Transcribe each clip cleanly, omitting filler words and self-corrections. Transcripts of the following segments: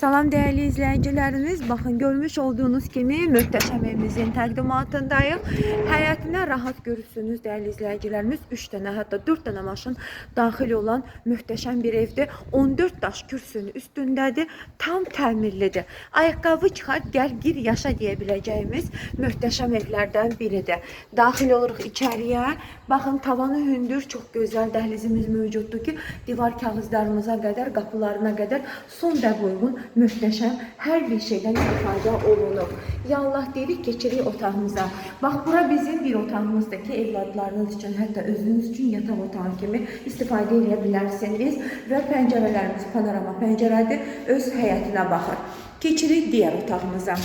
Salam değerli izleyicilerimiz, bakın görmüş olduğunuz kimi muhteşem evimizin təqdimatındayıq. Həyətinə rahat görürsünüz değerli izleyicilerimiz. 3 tane hatta 4 tane maşın daxil olan muhteşem bir evdir. 14 daş kürsünün üstündədir. Tam təmirlidir. Ayaqqabı çıxart, gəl gir yaşa diyebileceğimiz muhteşem evlerden biridir. Daxil oluruq içeriye. Bakın tavanı hündür, çok güzel dəhlizimiz mövcuddur ki, divar kağızlarımıza kadar, qapılarına kadar son dəb uyğun muhteşem her bir şeyden istifadə olunur. Ya Allah dedik, keçirik otağımıza. Bak bura bizim bir otağımızdır ki, evladlarınız için, hatta özünüz için yatak otağı kimi istifadə edə bilərsiniz. Və pəncərələrimiz panorama pəncərədir, öz həyətinə baxır. Keçirik diğer otağımıza.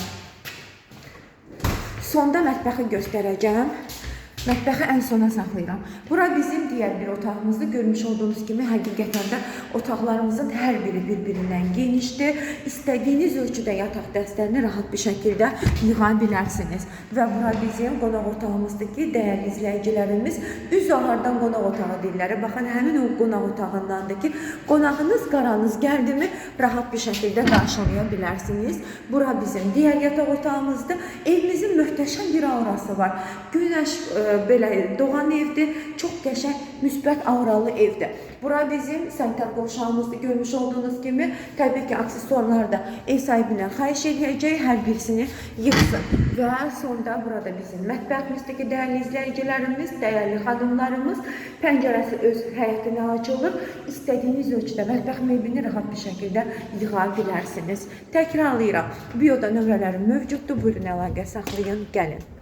Sonda mətbəxi göstərəcəm. Mətbəxi en sona saxlayıram. Bura bizim diğer bir otağımızda. Görmüş olduğunuz kimi həqiqətən də otaqlarımızın hər biri birbirinden genişdir. İstediğiniz ölçüde yatak dəstlərini rahat bir şekilde yığa bilərsiniz. Və bura bizim qonaq otağımızdaki değerli izleyicilerimiz üz ahardan qonaq otağı dilləri. Baxın, həmin o qonaq otağındakı qonağınız, qaranız gəldi mi rahat bir şekilde qarşılaya bilərsiniz. Bura bizim diğer yatak otağımızdır. Evimizin muhteşem bir aurası var. Güneş böyle doğan evdir. Çok qəşəng, müsbət auralı evdir. Bura bizim sanitar qovşağımızda görmüş olduğunuz gibi tabii ki aksesuarlar da ev sahibinden xahiş edəcək, hər birisini yıxsın. Və sonda burada bizim mətbəximizdəki değerli izleyicilerimiz, değerli xadımlarımız pəncərəsi öz həyətinə açılır. İstediğiniz ölçüdə mətbəx mebelini rahat bir şekilde yığa bilərsiniz. Təkrarlayıram. Bioda nömrələrim mövcuddur. Buyurun əlaqə saxlayın, gəlin.